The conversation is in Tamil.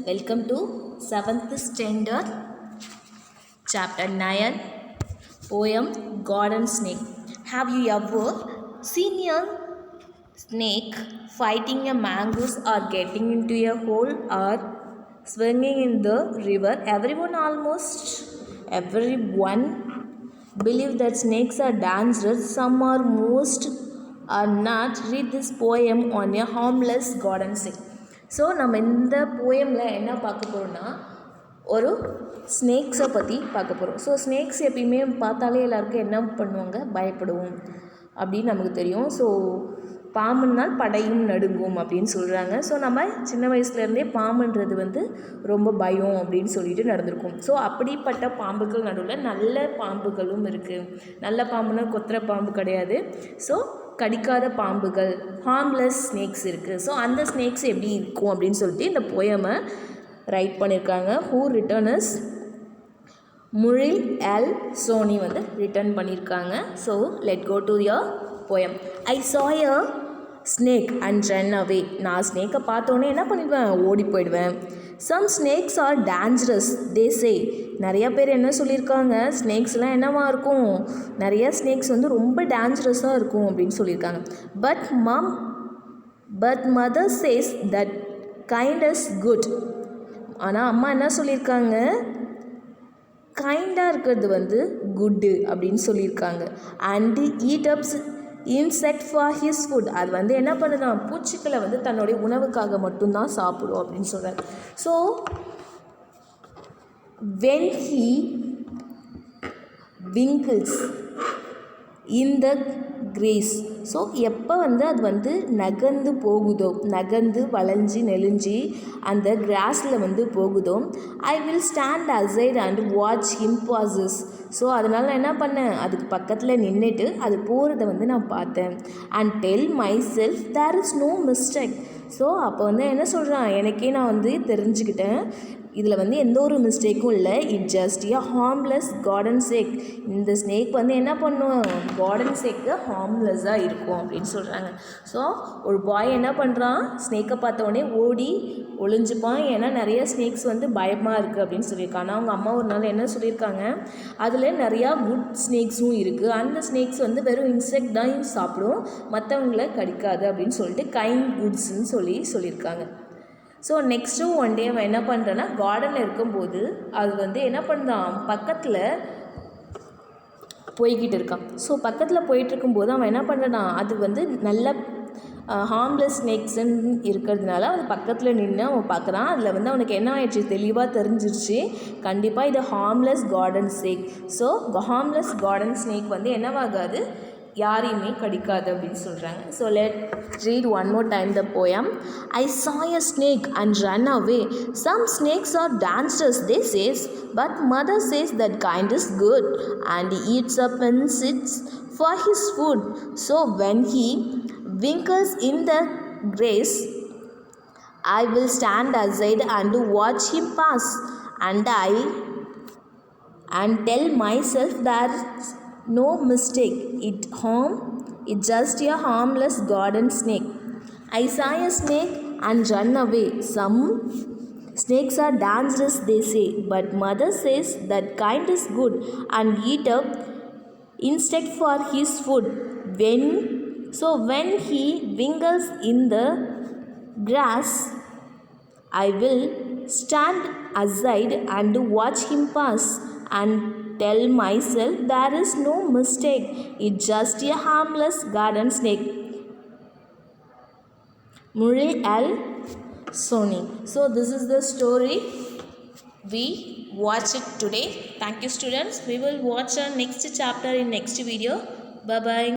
welcome to 7th standard chapter 9 poem Garden Snake. Have you ever seen a snake fighting a mongoose or getting into a hole or swimming in the river? Everyone believe that snakes are dangerous. Some are most are not. Read this poem on a harmless garden snake. So நம்ம இந்த போயமில் என்ன பார்க்க போகிறோம்னா ஒரு ஸ்னேக்ஸை பற்றி பார்க்க போகிறோம். ஸோ ஸ்னேக்ஸ் எப்பயுமே பார்த்தாலே எல்லாருக்கும் என்ன பண்ணுவாங்க, பயப்படுவோம் அப்படின்னு நமக்கு தெரியும். ஸோ பாம்புனால் படையும் நடுங்கும் அப்படின்னு சொல்கிறாங்க. ஸோ நம்ம சின்ன வயசுலேருந்தே பாம்புன்றது ரொம்ப பயம் அப்படின்னு சொல்லிட்டு நடந்திருக்கும். ஸோ அப்படிப்பட்ட பாம்புகள் நடுவில் நல்ல பாம்புகளும் இருக்குது. நல்ல பாம்புனா கொத்துற பாம்பு கிடையாது. ஸோ கடிக்காத பாம்புகள், ஹார்ம்லெஸ் ஸ்னேக்ஸ் இருக்குது. ஸோ அந்த ஸ்னேக்ஸ் எப்படி இருக்கும் அப்படின்னு சொல்லிட்டு இந்த போயமை ரைட் பண்ணியிருக்காங்க. ஹூ ரிட்டன் இஸ் முழில் எல் சோனி ரிட்டன் பண்ணியிருக்காங்க. So let go to your poem. I saw a snake and ran away. நான் ஸ்னேக்கை பார்த்தோன்னே என்ன பண்ணிடுவேன், ஓடி போயிடுவேன். சம் ஸ்னேக்ஸ் ஆர் டேஞ்சரஸ் தே சே. நிறைய பேர் என்ன சொல்லியிருக்காங்க, ஸ்னேக்ஸ்லாம் என்னவா இருக்கும், நிறைய ஸ்னேக்ஸ் ரொம்ப டேஞ்சரஸாக இருக்கும் அப்படின்னு சொல்லியிருக்காங்க. But mother says that kind is good. ஆனால் அம்மா என்ன சொல்லியிருக்காங்க, கைண்டாக இருக்கிறது குட்டு அப்படின்னு சொல்லியிருக்காங்க. And eat ups insect for his food. அது என்ன பண்ணுதான், பூச்சிக்களை தன்னுடைய உணவுக்காக மட்டும்தான் சாப்பிடும் அப்படின்னு சொல்கிறார். So when he winkles in the grace. So எப்போ அது நகர்ந்து போகுதோ, நகர்ந்து வளைஞ்சி நெளிஞ்சி அந்த கிராஸில் போகுதோ, I will stand aside and watch him bosses. So அதனால் நான் என்ன பண்ணேன், அதுக்கு பக்கத்தில் நின்றுட்டு அது போகிறத நான் பார்த்தேன். And tell myself there is no mistake. So அப்போ என்ன சொல்கிறான், எனக்கே நான் தெரிஞ்சுக்கிட்டேன், இதில் எந்த ஒரு மிஸ்டேக்கும் இல்லை. It just a harmless garden snake. இந்த ஸ்னேக் என்ன பண்ணும், கார்டன் சேக்கு ஹார்ம்லெஸ்ஸாக இருக்கும் அப்படின்னு சொல்கிறாங்க. ஸோ ஒரு பாய் என்ன பண்ணுறான், ஸ்னேக்கை பார்த்த உடனே ஓடி ஒளிஞ்சுப்பான். ஏன்னா நிறைய ஸ்னேக்ஸ் பயமாக இருக்குது அப்படின்னு சொல்லியிருக்காங்க. ஆனால் அவங்க அம்மா ஒரு நாள் என்ன சொல்லியிருக்காங்க, அதில் நிறையா குட் ஸ்னேக்ஸும் இருக்குது. அந்த ஸ்னேக்ஸ் வெறும் இன்செக்ட் தான் சாப்பிடும், மற்றவங்கள கடிக்காது அப்படின்னு சொல்லிட்டு கைண்ட் குட்ஸ்ன்னு சொல்லியிருக்காங்க. ஸோ நெக்ஸ்ட்டு ஒன் டே அவன் என்ன பண்ணுறான்னா, கார்டனில் இருக்கும்போது அது என்ன பண்ணுறான், பக்கத்தில் போய்கிட்டு இருக்கான். ஸோ பக்கத்தில் போயிட்டுருக்கும்போது அவன் என்ன பண்ணுறான்னா, அது நல்ல ஹார்ம்லெஸ் ஸ்னேக்ஸ்ன்னு இருக்கிறதுனால அவன் பக்கத்தில் நின்று அவன் பார்க்குறான். அதில் அவனுக்கு என்ன ஆயிடுச்சு, தெளிவாக தெரிஞ்சிருச்சு, கண்டிப்பாக இது harmless garden snake. So harmless garden snake என்னவாகாது, யாரையுமே கடிக்காது அப்படின்னு சொல்கிறாங்க. So let read one more time the poem. I saw a snake and ran away. Some snakes are dangerous they says, but mother says that kind is good and he eats up insects for his food. So when he winkles in the grass, I will stand aside and watch him pass, and tell myself there's no mistake. It's just a harmless garden snake. I saw a snake and ran away. Some snakes are dangerous they say, but mother says that kind is good and eat up insect for his food. When he winkles in the grass, I will stand aside and watch him pass, and tell myself there is no mistake. It's just a harmless garden snake. Murray L. Sony. So this is the story we watched it today. Thank you students. We will watch our next chapter in next video. Bye bye.